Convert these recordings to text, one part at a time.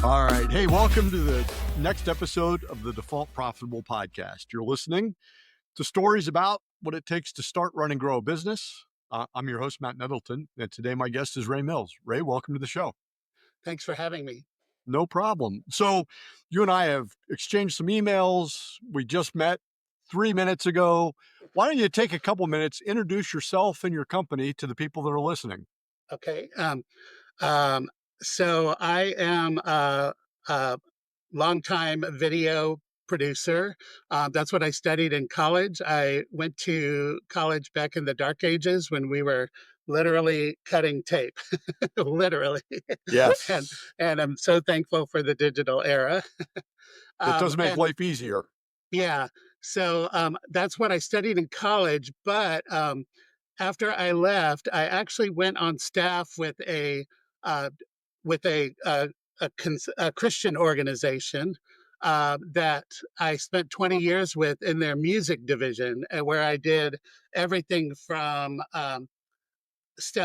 All right. Hey, welcome to the next episode of the Default Profitable Podcast. You're listening to stories about what it takes to start, run, and grow a business. I'm your host, Matt Nettleton, and today my guest is Ray Mills. Ray, welcome to the show. Thanks for having me. No problem. So you and I have exchanged some emails. We just met 3 minutes ago. Why don't you take a couple minutes, introduce yourself and your company to the people that are listening? Okay. So I am a longtime video producer. That's what I studied in college. I went to college back in the dark ages when we were literally cutting tape, literally. Yes. And I'm so thankful for the digital era. It does make life easier. Yeah. So that's what I studied in college. But after I left, I actually went on staff with uh, a Christian organization that I spent 20 years with in their music division, where I did everything from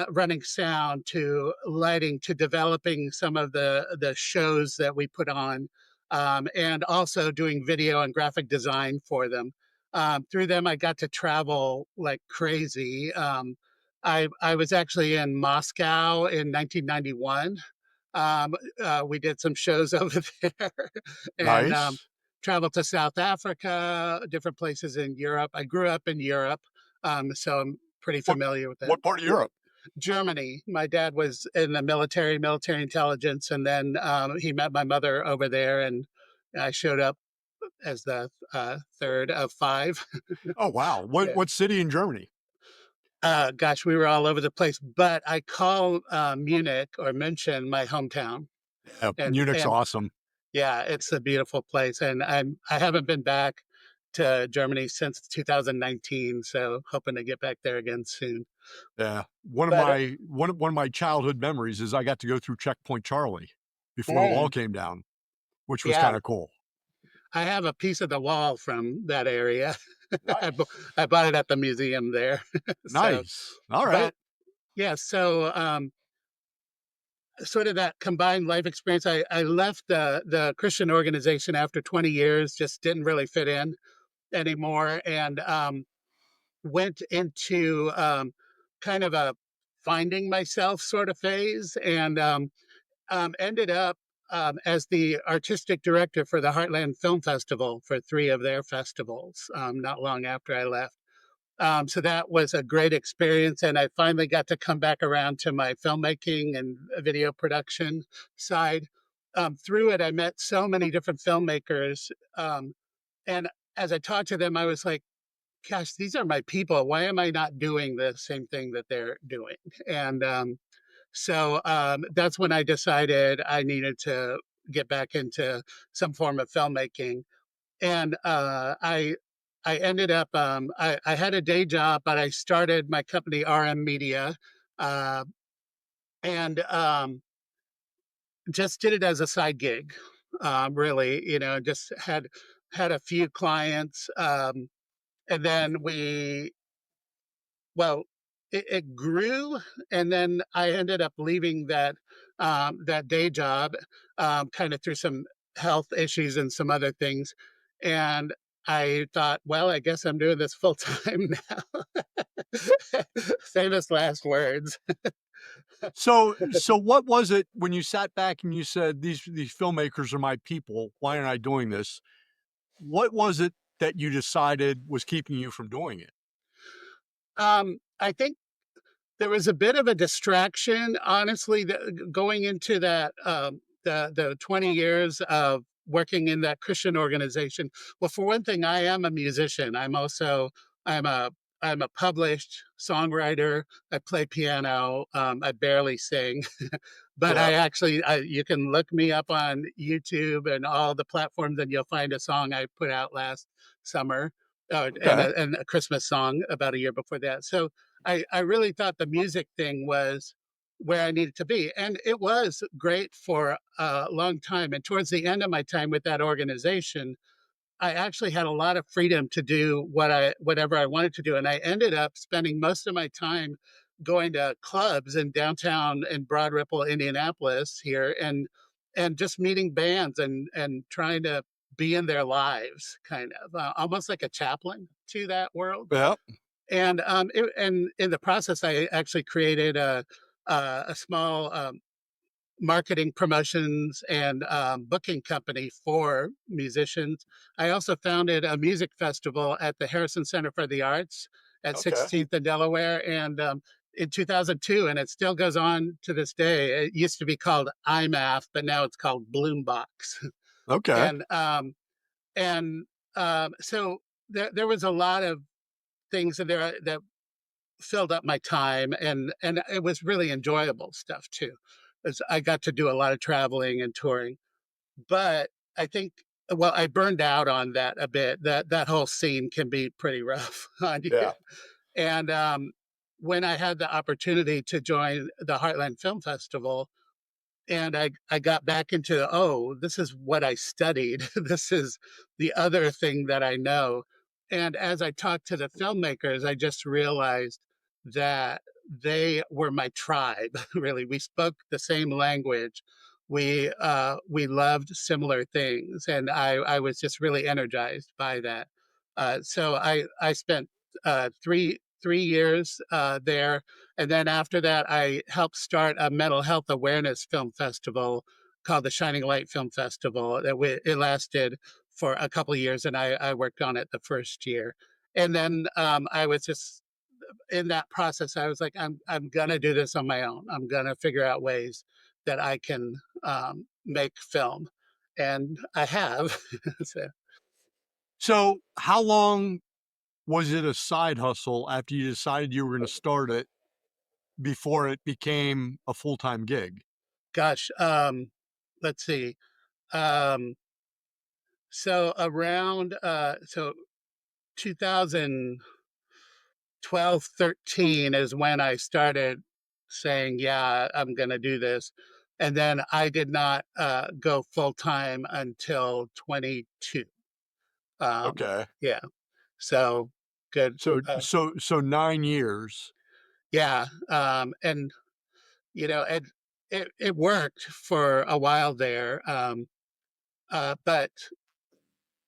running sound to lighting to developing some of the shows that we put on, and also doing video and graphic design for them. Through them, I got to travel like crazy. I was actually in Moscow in 1991. We did some shows over there, and Nice. traveled to South Africa, different places in Europe. I grew up in Europe, so I'm pretty familiar with that. What part of Europe? Germany. My dad was in the military intelligence, and then he met my mother over there, and I showed up as the third of five. Oh, wow. Yeah. What city in Germany? Gosh, we were all over the place, but I call Munich or München my hometown. Yeah, And Munich's awesome. yeah, it's a beautiful place, and I haven't been back to Germany since 2019, so hoping to get back there again soon. Yeah. One of my childhood memories is I got to go through Checkpoint Charlie before the wall came down, which was Yeah. kind of cool. I have a piece of the wall from that area. Nice. I bought it at the museum there. Nice. All right. But yeah, so sort of that combined life experience. I left the Christian organization after 20 years, just didn't really fit in anymore, and went into kind of a finding myself sort of phase, and ended up as the artistic director for the Heartland Film Festival for 3 of their festivals, not long after I left. So that was a great experience. And I finally got to come back around to my filmmaking and video production side. Through it, I met so many different filmmakers. And as I talked to them, I was like, gosh, these are my people. Why am I not doing the same thing that they're doing? And so that's when I decided I needed to get back into some form of filmmaking. And I ended up, I had a day job, but I started my company, RM Media, uh, and just did it as a side gig, really, just had a few clients. And then well, it grew, and then I ended up leaving that day job, kind of through some health issues and some other things, and I thought, well, I guess I'm doing this full time now. Famous last words. So what was it when you sat back and you said, these filmmakers are my people, why aren't I doing this? What was it that you decided was keeping you from doing it? I think there was a bit of a distraction, honestly, going into that the 20 years of working in that Christian organization. Well, for one thing, I am a musician. I'm a I'm a published songwriter. I play piano. I barely sing, but Yeah. you can look me up on YouTube and all the platforms, and you'll find a song I put out last summer, Okay. and a Christmas song about a year before that. So I really thought the music thing was where I needed to be. And it was great for a long time. And towards the end of my time with that organization, I actually had a lot of freedom to do whatever I wanted to do. And I ended up spending most of my time going to clubs in downtown in Broad Ripple, Indianapolis here, and just meeting bands and trying to be in their lives, kind of almost like a chaplain to that world. Yeah. And in the process, I actually created a small marketing promotions and booking company for musicians. I also founded a music festival at the Harrison Center for the Arts at Okay. 16th and Delaware, and in 2002, and it still goes on to this day. It used to be called IMAF, but now it's called Bloombox. Okay. and and so there was a lot of things in there that filled up my time, and it was really enjoyable stuff too. As I got to do a lot of traveling and touring, but I think, well, I burned out on that a bit. That whole scene can be pretty rough on you. Yeah. And when I had the opportunity to join the Heartland Film Festival, and I got back into, oh, this is what I studied. This is the other thing that I know. And as I talked to the filmmakers, I just realized that they were my tribe. Really, we spoke the same language. We loved similar things, and I was just really energized by that. So I spent 3 years there, and then after that, I helped start a mental health awareness film festival called the Shining Light Film Festival. It lasted for a couple of years, and I worked on it the first year. And then I was just in that process. I was like, I'm gonna do this on my own. I'm gonna figure out ways that I can make film, and I have. So, So, how long was it a side hustle after you decided you were going to start it before it became a full time gig? gosh, let's see. Um, so around 2012, 13 is when I started saying, yeah, I'm going to do this. And then I did not go full time until 22. Okay. Yeah. So good. So 9 years. Yeah. And, it worked for a while there. But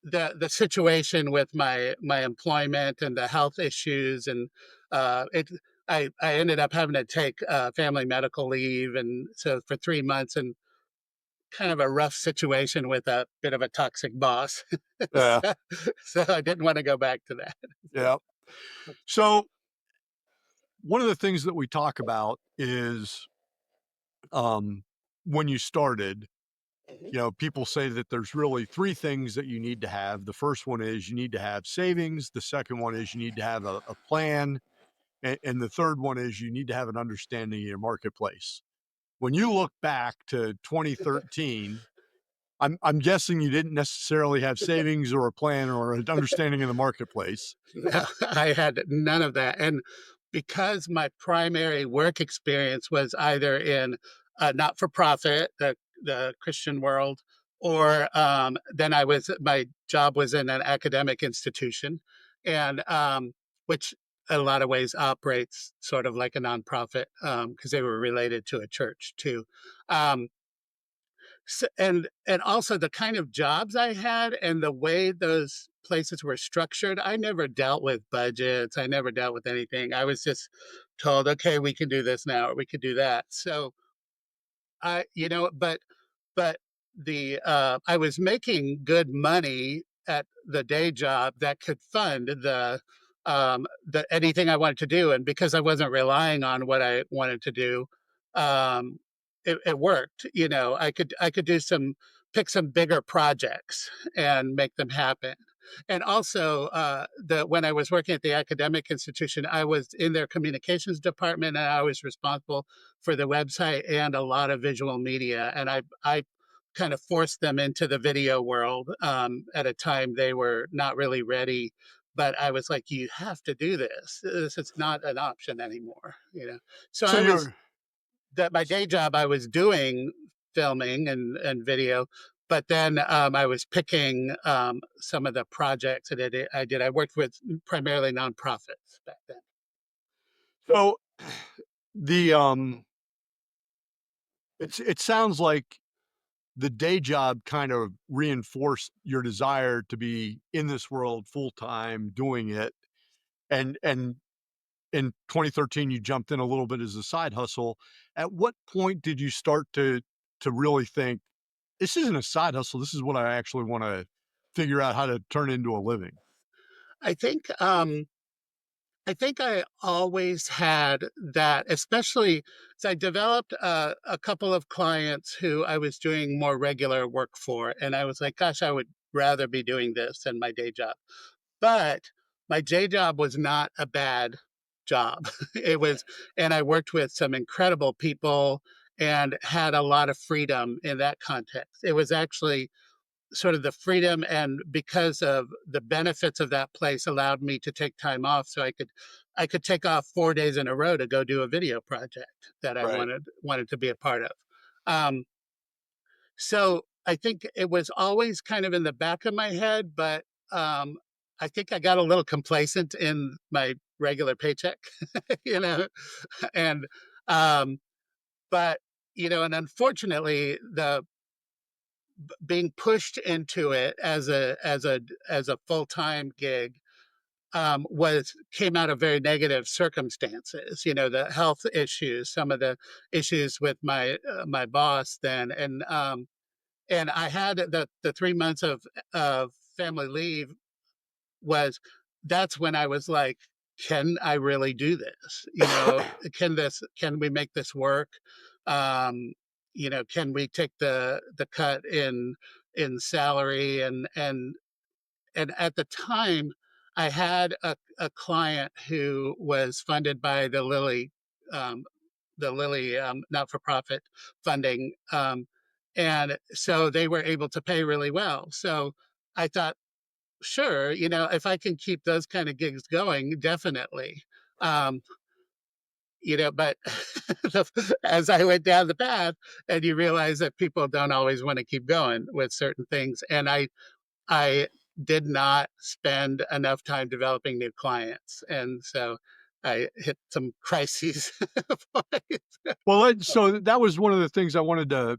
the situation with my employment and the health issues, and it I ended up having to take family medical leave, and so for 3 months, and kind of a rough situation with a bit of a toxic boss. Yeah. so, so I didn't want to go back to that. Yeah. So one of the things that we talk about is um, when you started, people say that there's really three things that you need to have. The first one is you need to have savings. The second one is you need to have a plan. And the third one is you need to have an understanding of your marketplace. When you look back to 2013, I'm guessing you didn't necessarily have savings or a plan or an understanding of the marketplace. No, I had none of that. And because my primary work experience was either in not for profit, the Christian world, or then my job was in an academic institution, and which in a lot of ways operates sort of like a nonprofit because they were related to a church too. Um, and also the kind of jobs I had and the way those places were structured, I never dealt with budgets. I never dealt with anything. I was just told, okay, we can do this now, or we could do that. So but I was making good money at the day job that could fund the anything I wanted to do, and because I wasn't relying on what I wanted to do, um, it worked. I could pick some bigger projects and make them happen. And also, when I was working at the academic institution, I was in their communications department, and I was responsible for the website and a lot of visual media. And I kind of forced them into the video world at a time they were not really ready. But I was like, you have to do this. This is not an option anymore. So So I was you're that my day job, I was doing filming and video, but then I was picking some of the projects that I did. I worked with primarily nonprofits back then. so The it sounds like the day job kind of reinforced your desire to be in this world full time doing it. And in 2013 you jumped in a little bit as a side hustle. At what point did you start to really think this isn't a side hustle, this is what I actually want to figure out how to turn into a living? I think I think I always had that, especially as I developed a couple of clients who I was doing more regular work for. And I was like, gosh, I would rather be doing this than my day job. But my day job was not a bad job. It was, and I worked with some incredible people and had a lot of freedom in that context. It was actually sort of the freedom, and because of the benefits of that place allowed me to take time off, so I could take off 4 days in a row to go do a video project that I Right. wanted to be a part of. um, so I think it was always kind of in the back of my head, but um, I think I got a little complacent in my regular paycheck, you know. And um, but and unfortunately, the being pushed into it as a full-time gig was came out of very negative circumstances. The health issues, some of the issues with my boss then, and I had the 3 months of family leave. Was That's when I was like, can I really do this? Can we make this work? Um, can we take the cut in salary? And at the time, I had a client who was funded by um, the Lilly not for profit funding. And so they were able to pay really well. So I thought, sure, if I can keep those kind of gigs going, definitely. Um, but as I went down the path, and you realize that people don't always want to keep going with certain things. And I did not spend enough time developing new clients. And so I hit some crises points. Well, so that was one of the things I wanted to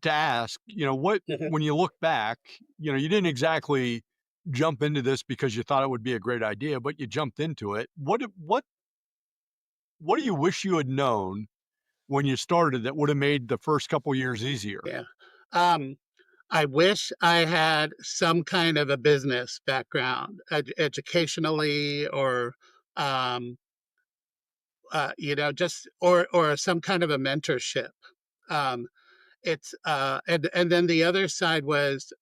ask. What, Mhm. when you look back, you didn't exactly jump into this because you thought it would be a great idea, but you jumped into it. What do you wish you had known when you started that would have made the first couple years easier? Yeah. Um, I wish I had some kind of a business background, educationally, or um, just or some kind of a mentorship. Um, and then the other side was,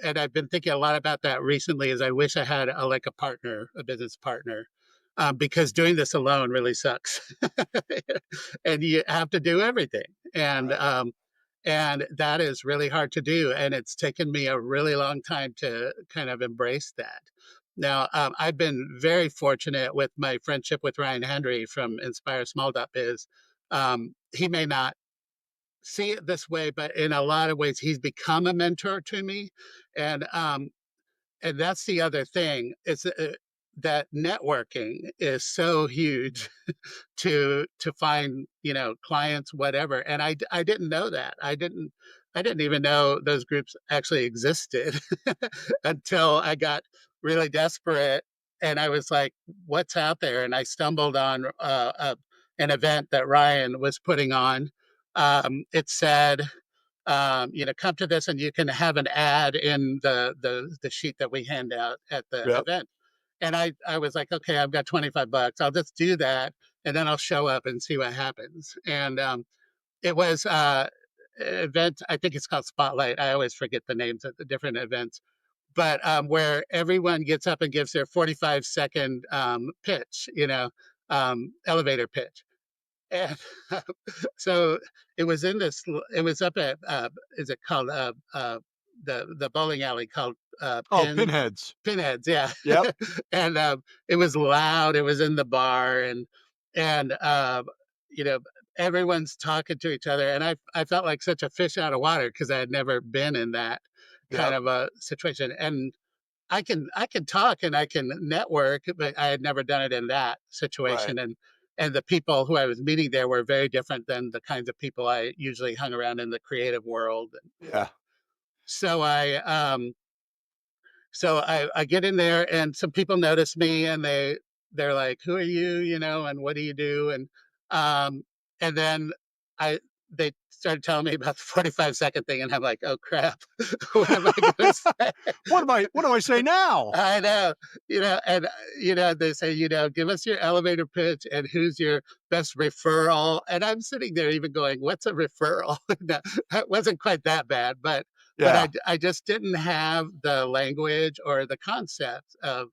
and I've been thinking a lot about that recently, is I wish I had like a partner, a business partner, because doing this alone really sucks, and you have to do everything, Right. and that is really hard to do, and it's taken me a really long time to kind of embrace that. Now, I've been very fortunate with my friendship with Ryan Henry from Inspire Small Biz. He may not see it this way, but in a lot of ways, he's become a mentor to me, and that's the other thing, is that networking is so huge to find clients, whatever. And I didn't know that. I didn't even know those groups actually existed until I got really desperate, and I was like, what's out there? And I stumbled on an event that Ryan was putting on. It said, come to this and you can have an ad in the sheet that we hand out at the Yep. event. And I was like, okay, I've got 25 bucks. I'll just do that, and then I'll show up and see what happens. And it was event. I think it's called Spotlight. I always forget the names of the different events, but where everyone gets up and gives their 45-second pitch, elevator pitch. And so it was in this. It was up at is it called the bowling alley called Oh, pinheads. Pinheads, yeah. Yep. And it was loud. It was in the bar, and you know everyone's talking to each other, and I felt like such a fish out of water because I had never been in that kind Yep. of a situation. And I can talk and I can network, but I had never done it in that Right. situation. and the people who I was meeting there were very different than the kinds of people I usually hung around in the creative world. Yeah. So I get in there and some people notice me and they're like, "Who are you?" And what do you do? Um and then I they started telling me about the 45-second thing and I'm like, "Oh crap. What am I gonna say?" What do I say now? I know, they say, "Give us your elevator pitch and who's your best referral." And I'm sitting there even going, "What's a referral?" No, it wasn't quite that bad, but Yeah. I just didn't have the language or the concept of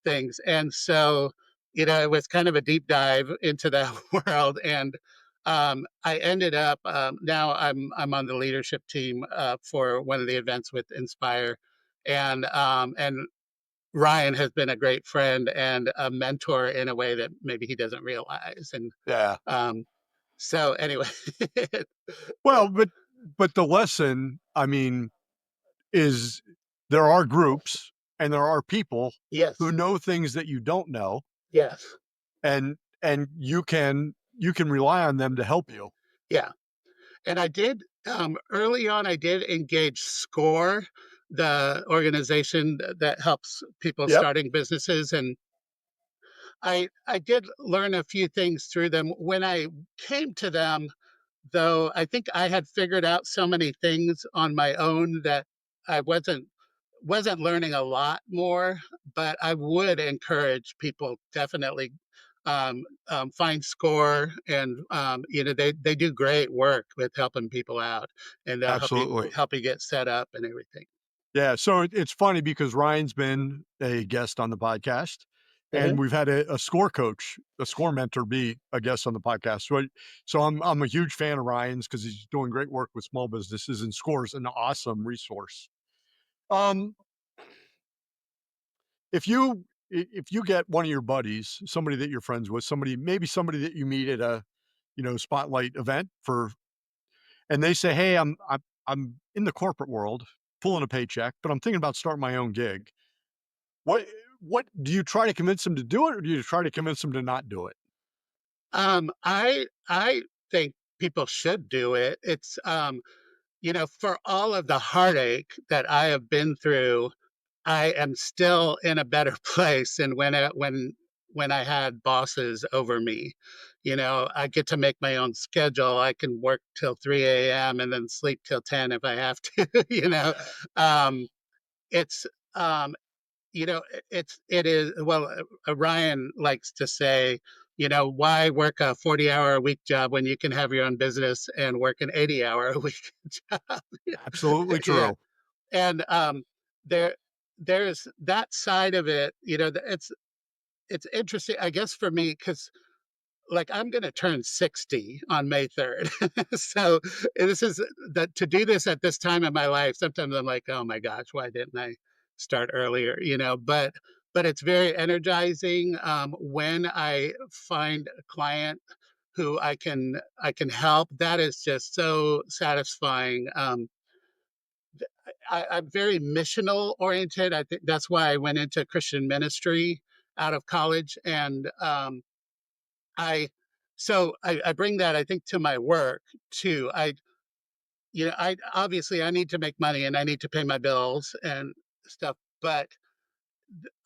things. And so, it was kind of a deep dive into that world. And I ended up now I'm on the leadership team for one of the events with Inspire, and Ryan has been a great friend and a mentor in a way that maybe he doesn't realize. And Yeah. um, so anyway, Well, but the lesson, I mean, is there are groups and there are people who yes, know things that you don't know, yes, and you can rely on them to help you. yeah. And I did early on. I did engage SCORE, the organization that helps people Yep. starting businesses, and I did learn a few things through them. When I came to them, though, I think I had figured out so many things on my own that I wasn't learning a lot more. But I would encourage people definitely find SCORE, and they do great work with helping people out, and Absolutely. help you get set up and everything. Yeah, so it's funny because Ryan's been a guest on the podcast, and Mhm. we've had a score coach, a score mentor be a guest on the podcast. So I'm a huge fan of Ryan's because he's doing great work with small businesses, and Score's an awesome resource. Um, if you get one of your buddies, somebody that you're friends with, somebody that you meet at a, spotlight event for, and they say, "Hey, I'm in the corporate world, pulling a paycheck, but I'm thinking about starting my own gig." What what do you try to convince them to do it, or do you try to convince them to not do it? I think people should do it. It's for all of the heartache that I have been through, I am still in a better place than when I had bosses over me. I get to make my own schedule. I can work till 3 a.m. and then sleep till 10 if I have to. Um, it's it is well. Ryan likes to say, why work a 40-hour a week job when you can have your own business and work an 80-hour a week job? Absolutely Yeah, true. and there there's that side of it. It's interesting, I guess, for me because like I'm going to turn 60 on May 3rd. So this is that to do this at this time in my life. Sometimes I'm like, oh my gosh, why didn't I start earlier? But it's very energizing when I find a client who I can help. That is just so satisfying. I'm very missional oriented. I think that's why I went into Christian ministry out of college, and I I bring that I think to my work too. I obviously I need to make money and I need to pay my bills and stuff, but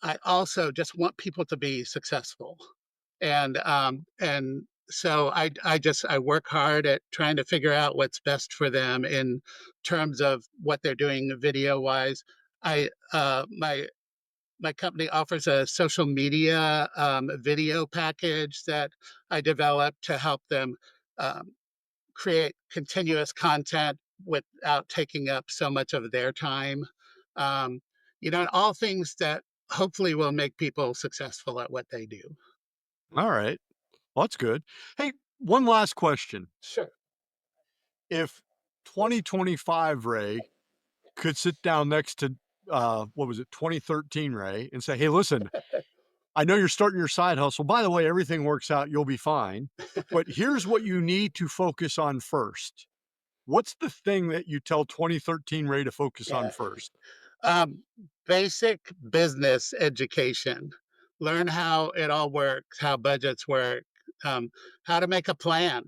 I also just want people to be successful. And so I work hard at trying to figure out what's best for them in terms of what they're doing video wise. I my company offers a social media video package that I developed to help them um, create continuous content without taking up so much of their time. Um, and all things that hopefully will make people successful at what they do. All right. Well, that's good. Hey, one last question. Sure. If 2025 Ray could sit down next to, what was it, 2013 Ray and say, "Hey, listen, I know you're starting your side hustle. By the way, everything works out. You'll be fine. But here's what you need to focus on first." What's the thing that you tell 2013 Ray to focus on Yeah. first? Um, Basic business education. Learn how it all works, how budgets work, how to make a plan.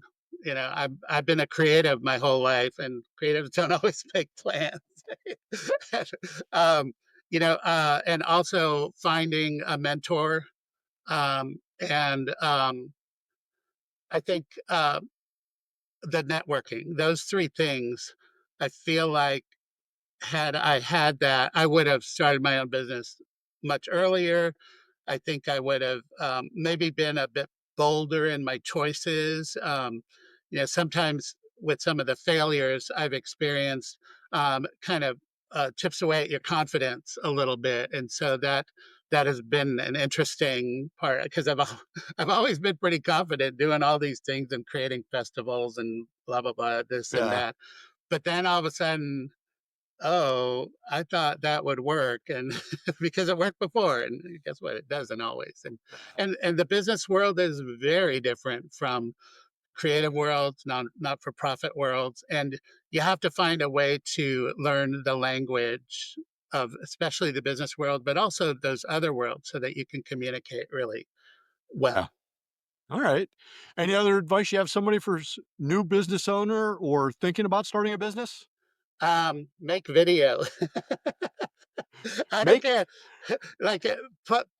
I've been a creative my whole life, and creatives don't always make plans. um, and also finding a mentor. And I think the networking, those three things, I feel like had I had that, I would have started my own business much earlier. I think I would have maybe been a bit bolder in my choices. Sometimes with some of the failures I've experienced, kind of chips away at your confidence a little bit, and so that has been an interesting part because I've always been pretty confident doing all these things and creating festivals and blah blah blah, this and Yeah. that. But then all of a sudden, oh, I thought that would work, and because it worked before, and guess what? It doesn't always. And the business world is very different from creative worlds, not for profit worlds, and you have to find a way to learn the language of especially the business world, but also those other worlds, so that you can communicate really Yeah. well. All right. Any other advice you have somebody for new business owner or thinking about starting a business? Make video. I don't Make care. Like,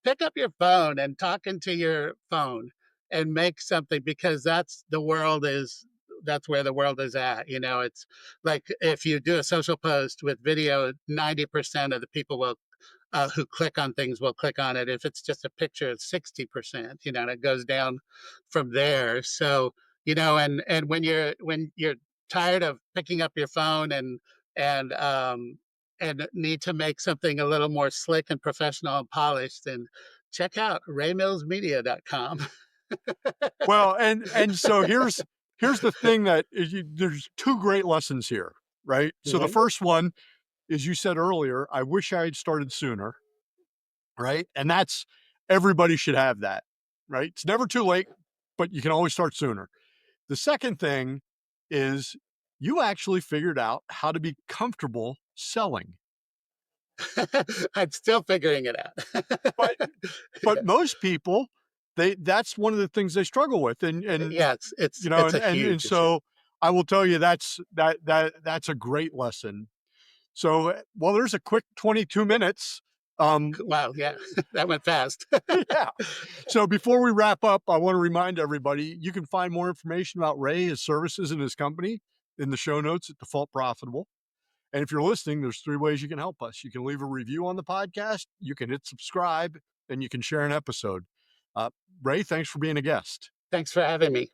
pick up your phone and talk into your phone and make something, because that's where the world is at. It's like if you do a social post with video, 90% of the people who click on things will click on it. If it's just a picture, it's 60%, and it goes down from there. So, and when you're tired of picking up your phone and and need to make something a little more slick and professional and polished, then check out raymillsmedia.com. well, and so here's the thing that is there's two great lessons here, right? So the Mhm. first one is you said earlier, I wish I had started sooner, right? And that's everybody should have that, right? It's never too late, but you can always start sooner. The second thing is you actually figured out how to be comfortable selling. I'm still figuring it out. But but most people, that's one of the things they struggle with. And Yeah, it's a and huge issue. so I will tell you that's a great lesson. So well, there's a quick 22 minutes. Wow, yeah, that went fast. Yeah. So before we wrap up, I want to remind everybody you can find more information about Ray, his services, and his company in the show notes at Default Profitable. And if you're listening, there's three ways you can help us. You can leave a review on the podcast, you can hit subscribe, and you can share an episode. Uh, Ray, thanks for being a guest. Thanks for having me.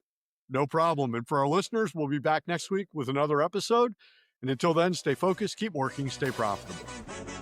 No problem. And for our listeners, we'll be back next week with another episode. And until then, stay focused, keep working, stay profitable.